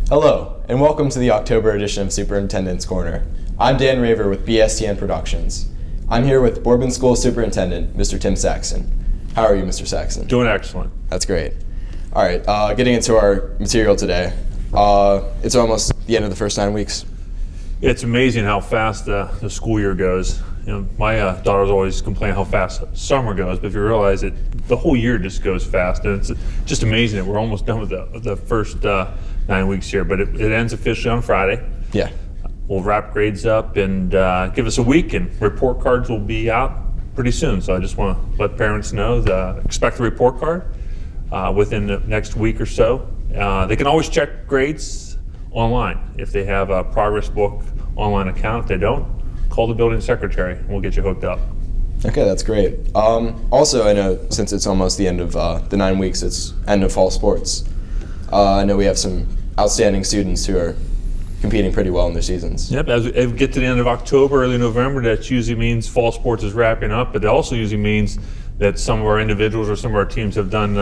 Hello, and welcome to the October edition of Superintendent's Corner. I'm Dan Raver with BSTN Productions. I'm here with Bourbon School Superintendent, Mr. Tim Saxon. How are you, Mr. Saxon? Doing excellent. That's great. All right, getting into our material today. It's almost the end of the first 9 weeks. It's amazing how fast the school year goes. You know, my daughters always complain how fast summer goes, but if you realize it, the whole year just goes fast, and it's just amazing that we're almost done with the first 9 weeks here. But it ends officially on Friday. Yeah. We'll wrap grades up and give us a week, and report cards will be out pretty soon. So I just want to let parents know expect the report card within the next week or so. They can always check grades online if they have a Progress Book online account. If they don't, call the building secretary and we'll get you hooked up. Okay, that's great. Also, I know since it's almost the end of the 9 weeks, it's end of fall sports. I know we have some outstanding students who are competing pretty well in their seasons. Yep, as we get to the end of October, early November, that usually means fall sports is wrapping up, but it also usually means that some of our individuals or some of our teams have done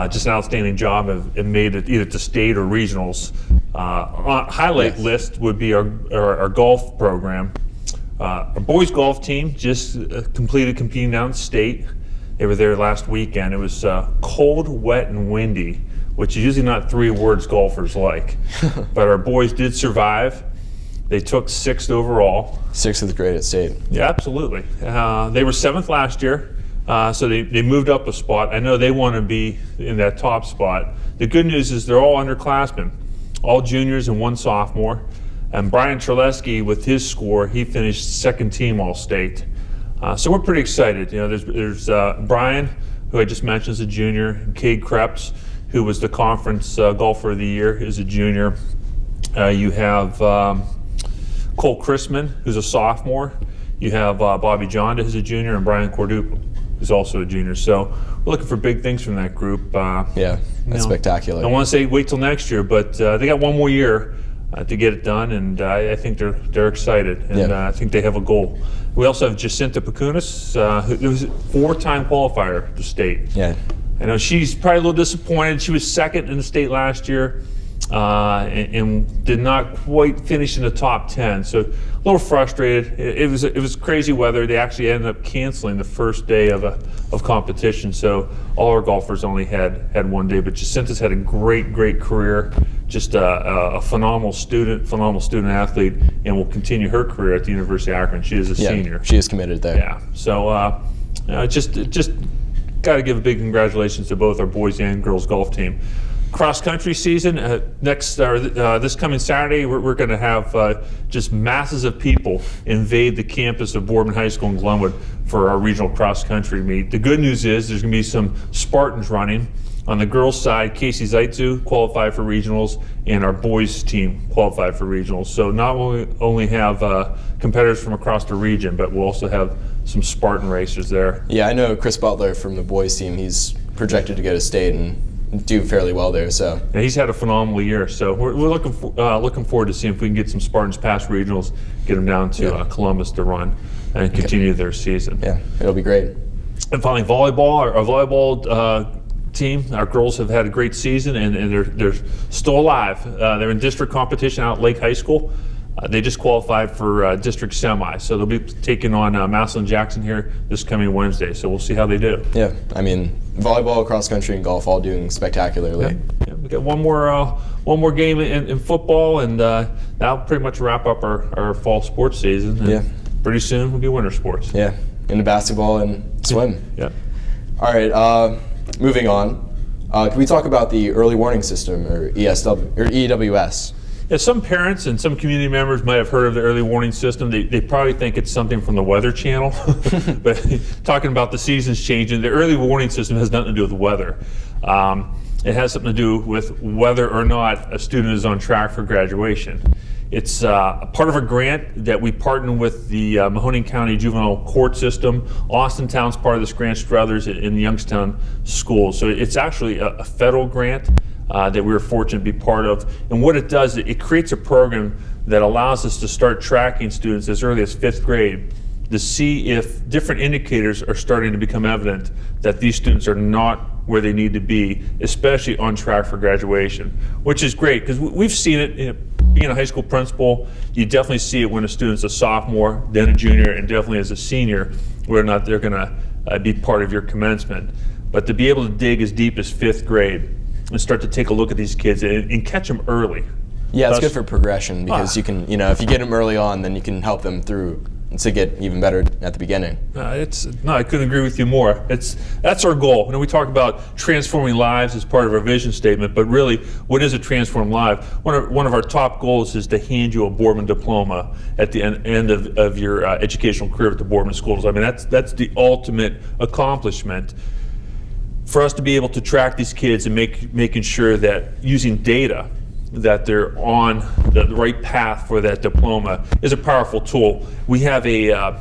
just an outstanding job and made it either to state or regionals. Highlight list would be our golf program. Our boys golf team just completed competing down state. They were there last weekend. It was cold, wet, and windy, which is usually not 3 words golfers like. But our boys did survive. They took 6th overall. 6th is great at state. Yeah, absolutely. They were 7th last year, so they moved up a spot. I know they want to be in that top spot. The good news is they're all underclassmen, all juniors and 1 sophomore. And Brian Terleski, with his score, he finished 2nd team All-State. So we're pretty excited. You know, there's Brian, who I just mentioned is a junior, and Cade Krebs, who was the conference golfer of the year, is a junior. You have Cole Chrisman, who's a sophomore. You have Bobby Jonda, who's a junior, and Brian Cordupa, who's also a junior. So we're looking for big things from that group. Yeah, that's spectacular. I don't want to say wait till next year, but they got 1 more year to get it done, and I think they're excited, and I think they have a goal. We also have Jacinta Pacunas, who was a 4-time qualifier to state. Yeah. I know she's probably a little disappointed. She was 2nd in the state last year and did not quite finish in the top 10. So a little frustrated. It was crazy weather. They actually ended up canceling the first day of competition. So all our golfers only had 1 day. But Jacinta's had a great career. Just a phenomenal student athlete, and will continue her career at the University of Akron. She is a senior. She is committed there. Yeah. So just got to give a big congratulations to both our boys and girls golf team. Cross country season this coming Saturday, we're going to have just masses of people invade the campus of Bourbon High School in Glenwood for our regional cross country meet. The good news is there's going to be some Spartans running. On the girls' side, Casey Zaitzu qualified for regionals, and our boys' team qualified for regionals. So not only have competitors from across the region, but we'll also have some Spartan racers there. Yeah, I know Chris Butler from the boys' team. He's projected to go to state and do fairly well there. So and he's had a phenomenal year. So we're looking forward to seeing if we can get some Spartans past regionals, get them down to Columbus to run, and continue their season. Yeah, it'll be great. And finally, volleyball. Our volleyball team, our girls have had a great season, and they're still alive. They're in district competition out at Lake High School. They just qualified for district semi, so they'll be taking on Massillon Jackson here this coming Wednesday. So we'll see how they do. Yeah, I mean, volleyball, cross country, and golf all doing spectacularly. Yeah, we got one more game in football, and that'll pretty much wrap up our fall sports season. And pretty soon we'll be winter sports. Yeah, into basketball and swim. Yeah. All right. Moving on. Can we talk about the early warning system, or EWS? Yeah, some parents and some community members might have heard of the early warning system. They probably think it's something from the Weather Channel. But talking about the seasons changing, the early warning system has nothing to do with weather. It has something to do with whether or not a student is on track for graduation. It's a part of a grant that we partner with the Mahoning County Juvenile Court System. Austintown's part of this grant, Struthers in the Youngstown schools. So it's actually a federal grant that we were fortunate to be part of. And what it does, it creates a program that allows us to start tracking students as early as 5th grade to see if different indicators are starting to become evident that these students are not where they need to be, especially on track for graduation, which is great because we've seen it. Being a high school principal, you definitely see it when a student's a sophomore, then a junior, and definitely as a senior, whether or not they're going to be part of your commencement. But to be able to dig as deep as 5th grade and start to take a look at these kids and catch them early. Yeah, it's good for progression because you can, if you get them early on, then you can help them through to get even better at the beginning. I couldn't agree with you more. That's our goal. We talk about transforming lives as part of our vision statement, but really, what is a transformed life? One of our top goals is to hand you a Boardman diploma at the end of your educational career at the Boardman schools. I mean, that's the ultimate accomplishment. For us to be able to track these kids and making sure that using data that they're on the right path for that diploma is a powerful tool. We have a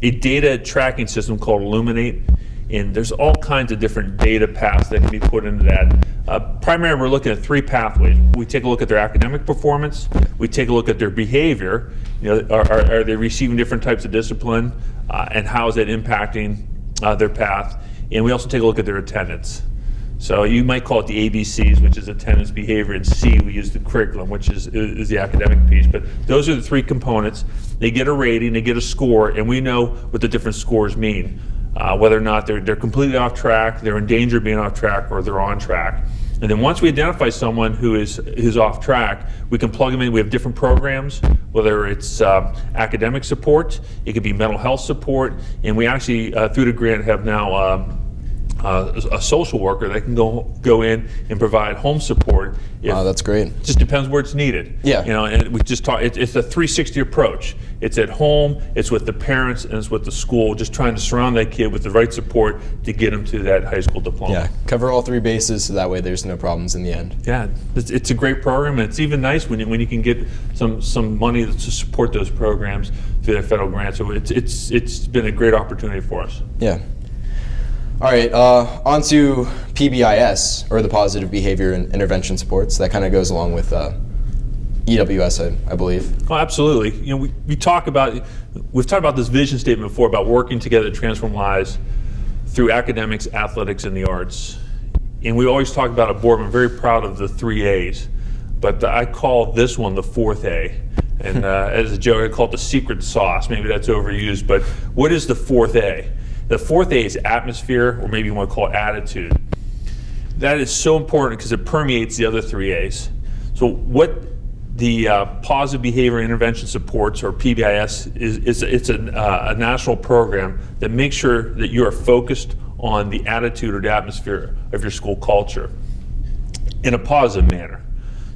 data tracking system called Illuminate, and there's all kinds of different data paths that can be put into that. Primarily, we're looking at 3 pathways. We take a look at their academic performance, we take a look at their behavior, are they receiving different types of discipline, and how is that impacting their path, and we also take a look at their attendance. So you might call it the ABCs, which is attendance, behavior, and C, we use the curriculum, which is the academic piece. But those are the 3 components. They get a rating, they get a score, and we know what the different scores mean. Whether or not they're completely off track, they're in danger of being off track, or they're on track. And then once we identify someone who's off track, we can plug them in. We have different programs, whether it's academic support, it could be mental health support, and we actually, through the grant, have now a social worker that can go in and provide home support. Wow, that's great. It just depends where it's needed. Yeah. And we just talk. It's a 360 approach. It's at home, it's with the parents, and it's with the school. Just trying to surround that kid with the right support to get them to that high school diploma. Yeah, cover all 3 bases so that way there's no problems in the end. Yeah, it's a great program, and it's even nice when you can get some money to support those programs through that federal grant. So it's been a great opportunity for us. Yeah. All right, on to Pbis, or the Positive Behavior and Intervention Supports. That kind of goes along with EWS, I believe. Oh, absolutely. We've talked about this vision statement before about working together to transform lives through academics, athletics, and the arts. And we always talk about at Boardman, very proud of the 3 A's, but I call this one the 4th A. And as a joke, I call it the secret sauce. Maybe that's overused, but what is the 4th A? The 4th A is atmosphere, or maybe you want to call it attitude. That is so important because it permeates the other 3 A's. So what the Positive Behavior Intervention Supports, or Pbis, it's a national program that makes sure that you are focused on the attitude or the atmosphere of your school culture in a positive manner.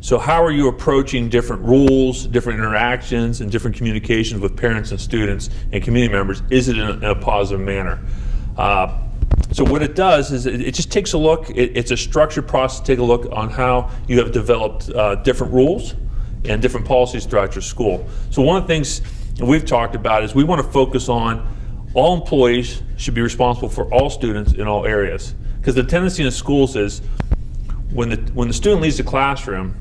So how are you approaching different rules, different interactions, and different communications with parents and students and community members? Is it in a positive manner? So what it does is it just takes a look. It's a structured process to take a look on how you have developed different rules and different policies throughout your school. So one of the things we've talked about is we want to focus on all employees should be responsible for all students in all areas. Because the tendency in schools is when the student leaves the classroom,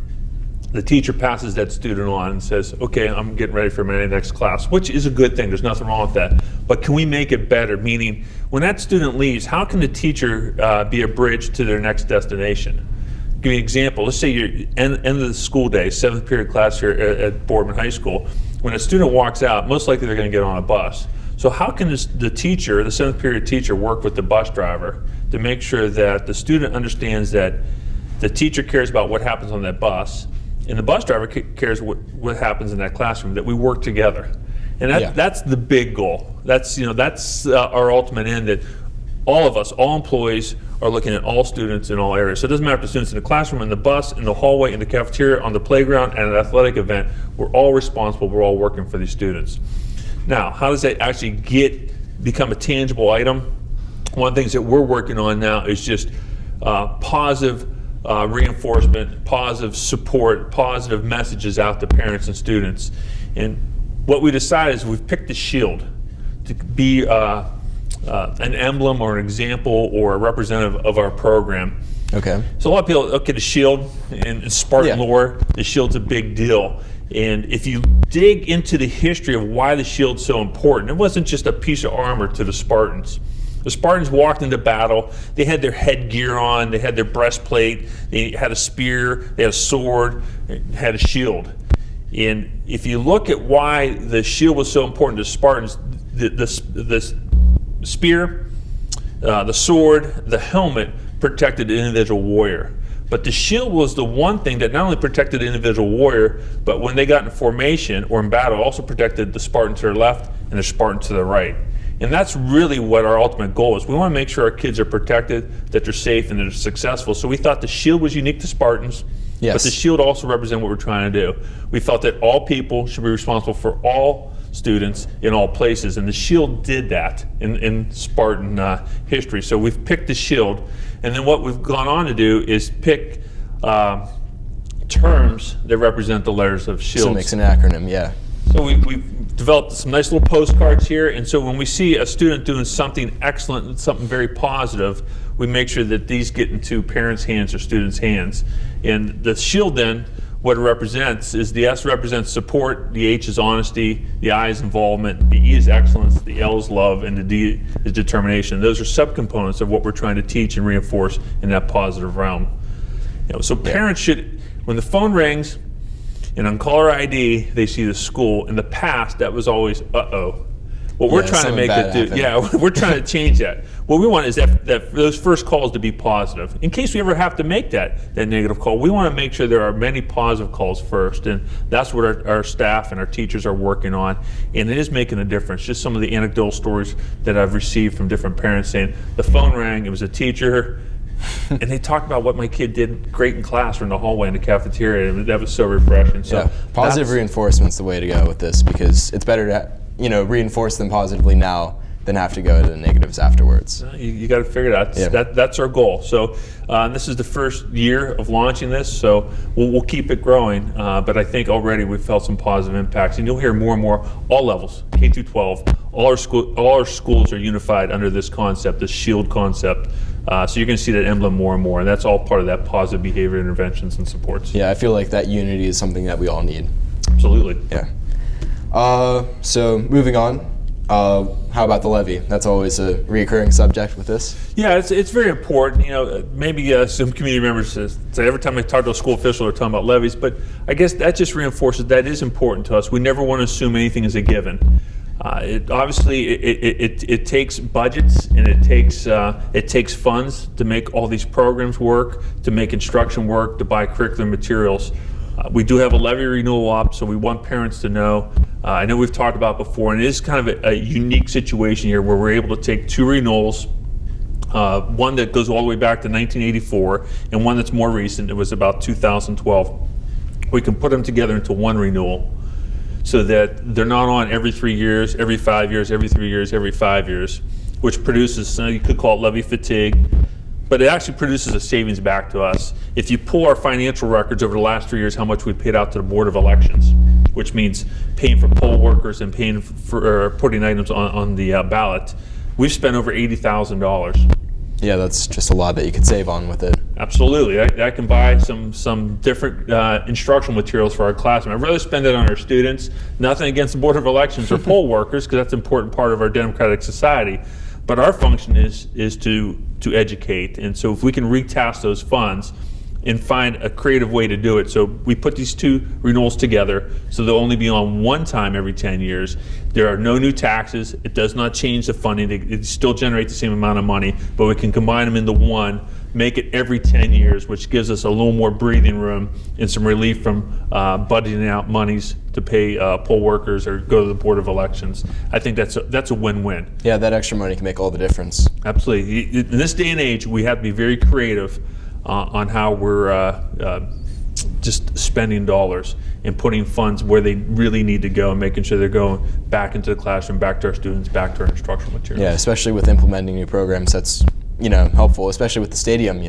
the teacher passes that student on and says, okay, I'm getting ready for my next class, which is a good thing. There's nothing wrong with that. But can we make it better? Meaning, when that student leaves, how can the teacher be a bridge to their next destination? Give you an example. Let's say you're end of the school day, 7th period class here at Boardman High School. When a student walks out, most likely they're going to get on a bus. So how can the teacher, the 7th period teacher, work with the bus driver to make sure that the student understands that the teacher cares about what happens on that bus, and the bus driver cares what happens in that classroom, that we work together. And that's the big goal. That's our ultimate end, that all of us, all employees, are looking at all students in all areas. So it doesn't matter if the students in the classroom, in the bus, in the hallway, in the cafeteria, on the playground, at an athletic event, we're all responsible, we're all working for these students. Now, how does that actually become a tangible item? One of the things that we're working on now is just positive reinforcement, positive support, positive messages out to parents and students. And what we decided is we've picked the shield to be an emblem or an example or a representative of our program. Okay. So a lot of people look at the shield and Spartan lore, the shield's a big deal. And if you dig into the history of why the shield's so important, it wasn't just a piece of armor to the Spartans. The Spartans walked into battle, they had their headgear on, they had their breastplate, they had a spear, they had a sword, they had a shield. And if you look at why the shield was so important to the Spartans, the spear, the sword, the helmet protected the individual warrior. But the shield was the one thing that not only protected the individual warrior, but when they got in formation or in battle, also protected the Spartan to their left and the Spartan to the right. And that's really what our ultimate goal is. We want to make sure our kids are protected, that they're safe, and that they're successful. So we thought the shield was unique to Spartans, yes, but the shield also represents what we're trying to do. We felt that all people should be responsible for all students in all places, and the shield did that in Spartan history. So we've picked the shield, and then what we've gone on to do is pick terms that represent the letters of shield. So it makes an acronym, yeah. So we've developed some nice little postcards here, and so when we see a student doing something excellent and something very positive, we make sure that these get into parents' hands or students' hands. And the shield then, what it represents is the S represents support, the H is honesty, the I is involvement, the E is excellence, the L is love, and the D is determination. Those are subcomponents of what we're trying to teach and reinforce in that positive realm. So parents should, when the phone rings, and on caller ID, they see the school. In the past, that was always, uh-oh. What we're trying to make it do, we're trying to change that. What we want is that those first calls to be positive. In case we ever have to make that negative call, we want to make sure there are many positive calls first, and that's what our staff and our teachers are working on, and it is making a difference. Just some of the anecdotal stories that I've received from different parents saying, the phone rang, it was a teacher, and they talked about what my kid did great in class or in the hallway in the cafeteria, and that was so refreshing. So positive reinforcement's the way to go with this, because it's better to reinforce them positively now than have to go to the negatives afterwards. You got to figure it out. That's our goal. So this is the first year of launching this, so we'll keep it growing. But I think already we've felt some positive impacts, and you'll hear more and more, all levels, K through 12, all our schools are unified under this concept, this SHIELD concept. So you're going to see that emblem more and more, and that's all part of that positive behavior interventions and supports. Yeah, I feel like that unity is something that we all need. Absolutely. Yeah. So moving on, how about the levy? That's always a recurring subject with this. Yeah, it's very important. Maybe some community members say every time I talk to a school official, they're talking about levies, but I guess that just reinforces that is important to us. We never want to assume anything is a given. It takes budgets, and it takes funds to make all these programs work, to make instruction work, to buy curriculum materials. We do have a levy renewal op, so we want parents to know. I know we've talked about before, and it is kind of a unique situation here where we're able to take two renewals, one that goes all the way back to 1984, and one that's more recent. It was about 2012. We can put them together into one renewal, so that they're not on every 3 years, every 5 years, every 3 years, every 5 years, which produces, you could call it levy fatigue, but it actually produces a savings back to us. If you pull our financial records over the last 3 years, how much we paid out to the Board of Elections, which means paying for poll workers and paying for putting items on the ballot, we've spent over $80,000. Yeah, that's just a lot that you could save on with it. Absolutely. I can buy some different instructional materials for our classroom. I'd rather spend it on our students. Nothing against the Board of Elections or poll workers, because that's an important part of our democratic society. But our function is to educate. And so if we can retask those funds and find a creative way to do it. So we put these two renewals together, so they'll only be on one time every 10 years. There are no new taxes. It does not change the funding. It still generates the same amount of money, but we can combine them into one, make it every 10 years, which gives us a little more breathing room and some relief from budgeting out monies to pay poll workers or go to the Board of Elections. I think that's a win-win. Yeah, that extra money can make all the difference. Absolutely. In this day and age, we have to be very creative on how we're just spending dollars and putting funds where they really need to go, and making sure they're going back into the classroom, back to our students, back to our instructional materials. Yeah, especially with implementing new programs, that's helpful, especially with the stadium,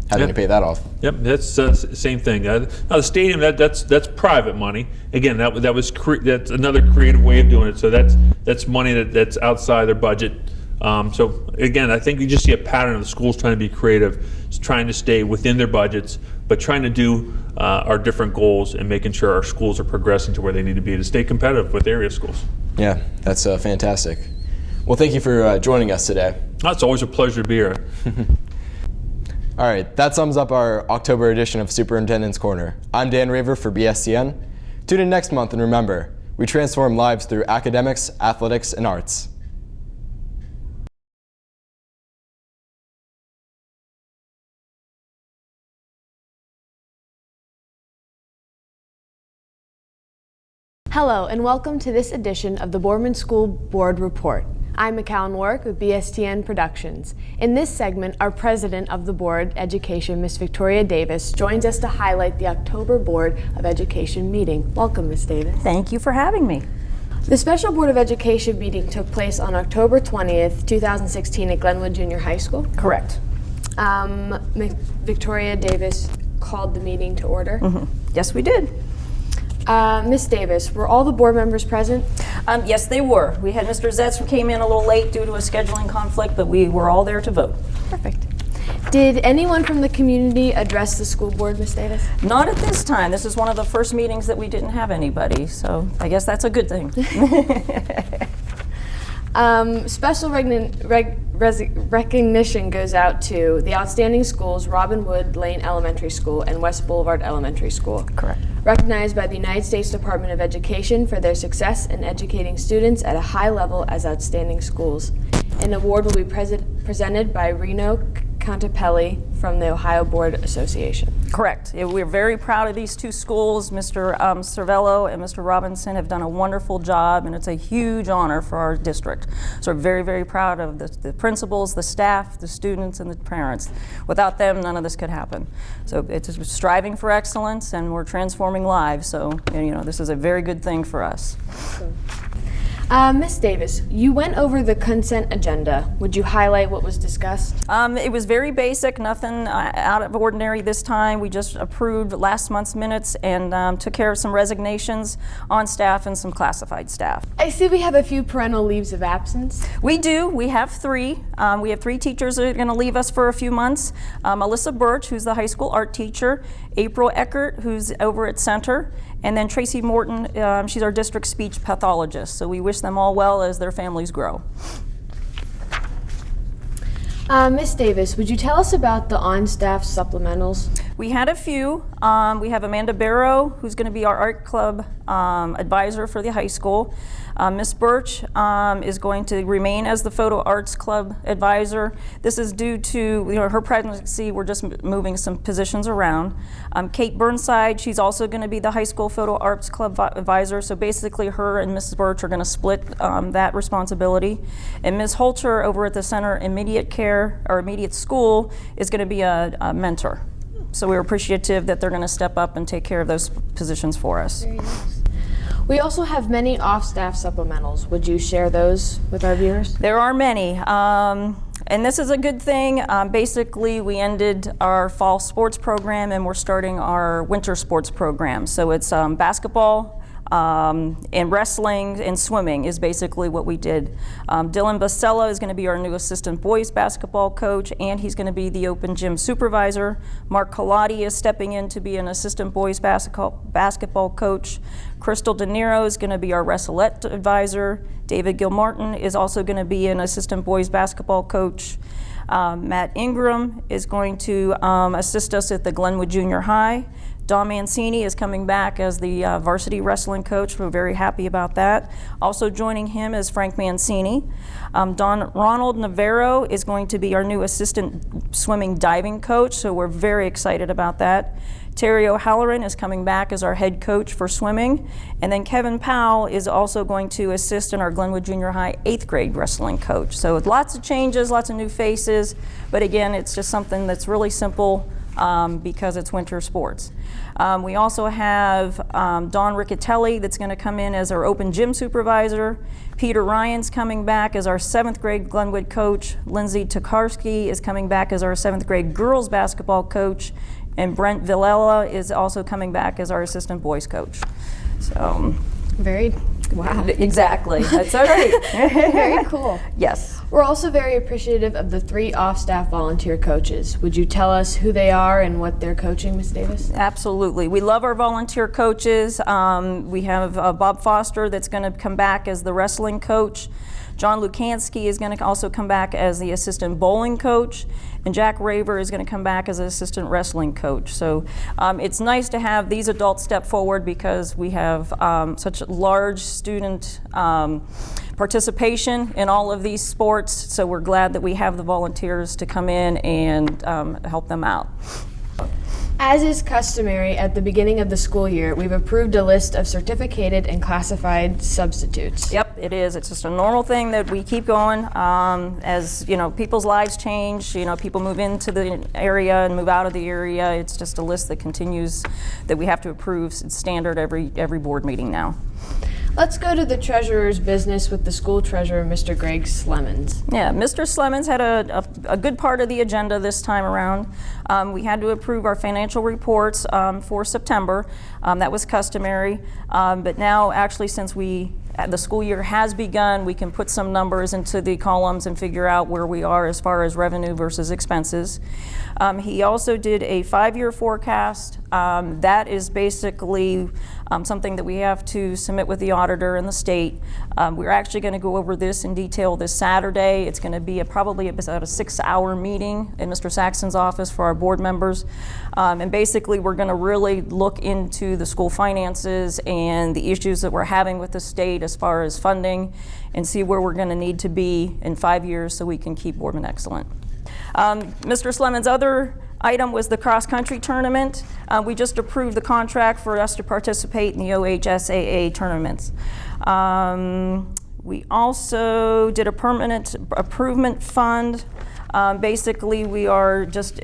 having to pay that off. Yep, that's the same thing. Now the stadium, that's private money. Again, that's another creative way of doing it. So that's money that's outside their budget. So again, I think you just see a pattern of the schools trying to be creative, trying to stay within their budgets, but trying to do our different goals and making sure our schools are progressing to where they need to be to stay competitive with area schools. Yeah, that's fantastic. Well, thank you for joining us today. It's always a pleasure to be here. All right, that sums up our October edition of Superintendent's Corner. I'm Dan Raver for BSTN. Tune in next month, and remember, we transform lives through academics, athletics, and arts. Hello, and welcome to this edition of the Boardman School Board Report. I'm McCallum Warwick with BSTN Productions. In this segment, our president of the Board Education, Ms. Victoria Davis, joins us to highlight the October Board of Education meeting. Welcome, Ms. Davis. Thank you for having me. The special Board of Education meeting took place on October 20th, 2016 at Glenwood Junior High School. Correct. Victoria Davis called the meeting to order. Yes, we did. Ms. Davis, were all the board members present? Yes, they were. We had Mr. Zetz who came in a little late due to a scheduling conflict, but we were all there to vote. Perfect. Did anyone from the community address the school board, Ms. Davis? Not at this time. This is one of the first meetings that we didn't have anybody, so I guess that's a good thing. Special recognition goes out to the outstanding schools Robin Wood Lane Elementary School and West Boulevard Elementary School. Correct. Recognized by the United States Department of Education for their success in educating students at a high level as outstanding schools. An award will be presented by Reno Contapelli from the Ohio Board Association. Correct. Yeah, we're very proud of these two schools. Mr. Cervello and Mr. Robinson have done a wonderful job, and it's a huge honor for our district. So we're very, very proud of the principals, the staff, the students, and the parents. Without them, none of this could happen. So it's striving for excellence, and we're transforming lives. So this is a very good thing for us. Ms. Davis, you went over the consent agenda. Would you highlight what was discussed? It was very basic, nothing out of ordinary this time. We just approved last month's minutes and took care of some resignations on staff and some classified staff. I see we have a few parental leaves of absence. We do. We have three. We have three teachers that are going to leave us for a few months. Melissa Birch, who's the high school art teacher, April Eckert, who's over at Center, and then Tracy Morton, she's our district speech pathologist. So we wish them all well as their families grow. Ms. Davis, would you tell us about the on-staff supplementals? We had a few. We have Amanda Barrow, who's going to be our art club advisor for the high school. Ms. Birch is going to remain as the Photo Arts Club advisor. This is due to her pregnancy. We're just moving some positions around. Kate Burnside, she's also going to be the high school Photo Arts Club advisor. So basically her and Mrs. Birch are going to split that responsibility. And Ms. Holter over at the Center Immediate Care or Immediate School is going to be a mentor. So we're appreciative that they're going to step up and take care of those positions for us. Very nice. We also have many off-staff supplementals. Would you share those with our viewers? There are many, and this is a good thing. Basically, we ended our fall sports program and we're starting our winter sports program. So it's basketball, and wrestling and swimming is basically what we did. Dylan Basella is going to be our new assistant boys basketball coach, and he's going to be the open gym supervisor. Mark Colati is stepping in to be an assistant boys basketball coach. Crystal De Niro is going to be our wrestlette advisor. David Gilmartin is also going to be an assistant boys basketball coach. Matt Ingram is going to assist us at the Glenwood Junior High. Don Mancini is coming back as the varsity wrestling coach. We're very happy about that. Also joining him is Frank Mancini. Ronald Navarro is going to be our new assistant swimming diving coach, so we're very excited about that. Terry O'Halloran is coming back as our head coach for swimming. And then Kevin Powell is also going to assist in our Glenwood Junior High 8th grade wrestling coach. So lots of changes, lots of new faces, but again, it's just something that's really simple because it's winter sports. We also have Dawn Riccatelli that's going to come in as our open gym supervisor. Peter Ryan's coming back as our 7th grade Glenwood coach. Lindsay Tokarski is coming back as our 7th grade girls basketball coach. And Brent Villela is also coming back as our assistant boys coach. So, Wow. Exactly. That's all right. Very cool. Yes. We're also very appreciative of the 3 off-staff volunteer coaches. Would you tell us who they are and what they're coaching, Ms. Davis? Absolutely. We love our volunteer coaches. We have Bob Foster that's going to come back as the wrestling coach. John Lukansky is going to also come back as the assistant bowling coach, and Jack Raver is going to come back as an assistant wrestling coach. So it's nice to have these adults step forward because we have such large student participation in all of these sports, so we're glad that we have the volunteers to come in and help them out. As is customary at the beginning of the school year, we've approved a list of certificated and classified substitutes. Yep, it is. It's just a normal thing that we keep going as people's lives change. People move into the area and move out of the area. It's just a list that continues that we have to approve. It's standard every board meeting now. Let's go to the treasurer's business with the school treasurer, Mr. Greg Slemons. Yeah, Mr. Slemons had a good part of the agenda this time around. We had to approve our financial reports for September. That was customary. But now, actually, since the school year has begun, we can put some numbers into the columns and figure out where we are as far as revenue versus expenses. He also did a 5-year forecast. That is basically something that we have to submit with the auditor and the state. We're actually going to go over this in detail this Saturday. It's going to be probably about a 6-hour meeting in Mr. Saxon's office for our board members. And basically we're going to really look into the school finances and the issues that we're having with the state as far as funding and see where we're going to need to be in 5 years so we can keep Boardman excellent. Mr. Slemon's other item was the cross-country tournament. We just approved the contract for us to participate in the OHSAA tournaments. We also did a permanent improvement fund. Basically, we are just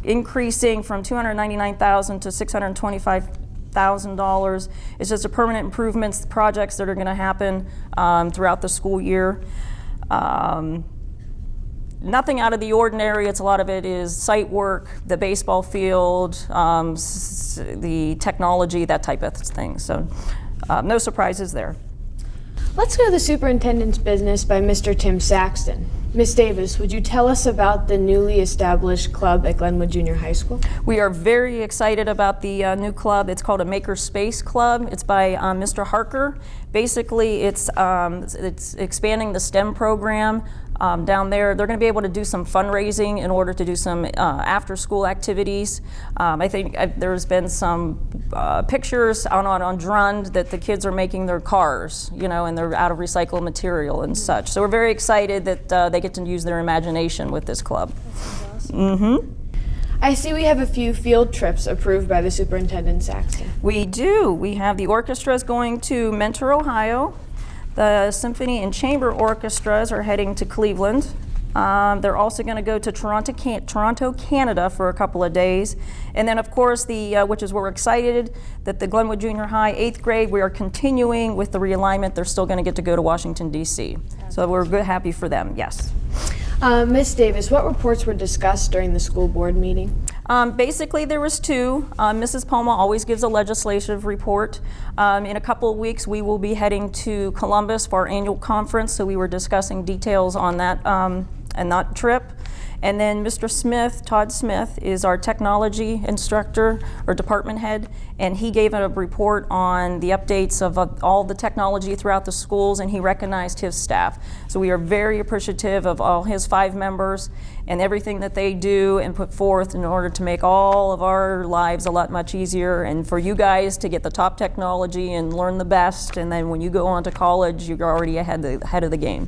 increasing from $299,000 to $625,000. It's just a permanent improvements projects that are going to happen throughout the school year. Nothing out of the ordinary. A lot of it is site work, the baseball field, the technology, that type of thing. So no surprises there. Let's go to the superintendent's business by Mr. Tim Saxton. Ms. Davis, would you tell us about the newly established club at Glenwood Junior High School? We are very excited about the new club. It's called a Makerspace Club. It's by Mr. Harker. Basically, it's expanding the STEM program down there. They're going to be able to do some fundraising in order to do some after-school activities. I think there's been some pictures on Drund that the kids are making their cars, and they're out of recycled material and such. So we're very excited that they get to use their imagination with this club. That sounds awesome. I see we have a few field trips approved by the Superintendent Saxton. We do. We have the orchestras going to Mentor, Ohio. The symphony and chamber orchestras are heading to Cleveland. They're also going to go to Toronto, Canada for a couple of days. And then, of course, which is where we're excited, that the Glenwood Junior High 8th grade, we are continuing with the realignment. They're still going to get to go to Washington, D.C. So we're happy for them, yes. Ms. Davis, what reports were discussed during the school board meeting? Basically, there was 2. Mrs. Palma always gives a legislative report. In a couple of weeks, we will be heading to Columbus for our annual conference, so we were discussing details on that trip. And then Mr. Smith, Todd Smith, is our technology instructor or department head, and he gave a report on the updates of all the technology throughout the schools, and he recognized his staff. So we are very appreciative of all his 5 members and everything that they do and put forth in order to make all of our lives a lot much easier, and for you guys to get the top technology and learn the best, and then when you go on to college, you're already ahead of the game.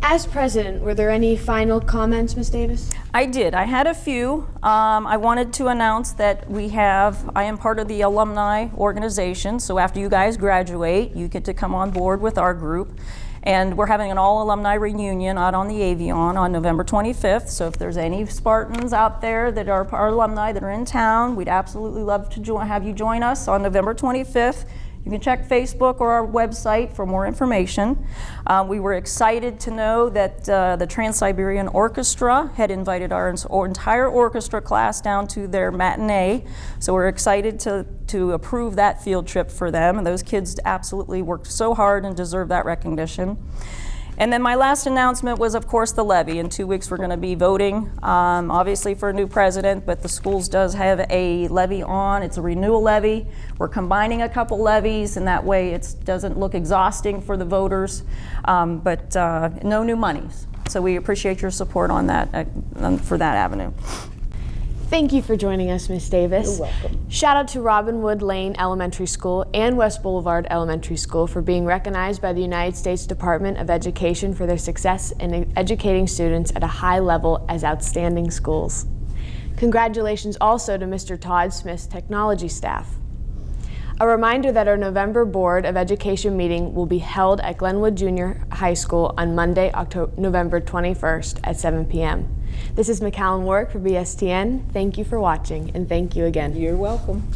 As president, were there any final comments, Ms. Davis? I did. I had a few. I wanted to announce that I am part of the alumni organization, so after you guys graduate, you get to come on board with our group. And we're having an all-alumni reunion out on the Avion on November 25th, so if there's any Spartans out there that are our alumni that are in town, we'd absolutely love to have you join us on November 25th. You can check Facebook or our website for more information. We were excited to know that the Trans-Siberian Orchestra had invited our entire orchestra class down to their matinee. So we're excited to approve that field trip for them. And those kids absolutely worked so hard and deserve that recognition. And then my last announcement was, of course, the levy. In 2 weeks, we're going to be voting, obviously, for a new president, but the schools does have a levy on. It's a renewal levy. We're combining a couple levies, and that way it doesn't look exhausting for the voters, but no new monies. So we appreciate your support on that, for that avenue. Thank you for joining us, Ms. Davis. You're welcome. Shout out to Robinwood Lane Elementary School and West Boulevard Elementary School for being recognized by the United States Department of Education for their success in educating students at a high level as outstanding schools. Congratulations also to Mr. Todd Smith's technology staff. A reminder that our November Board of Education meeting will be held at Glenwood Junior High School on Monday, November 21st at 7 p.m. This is McAllen Warwick for BSTN. Thank you for watching, and thank you again. You're welcome.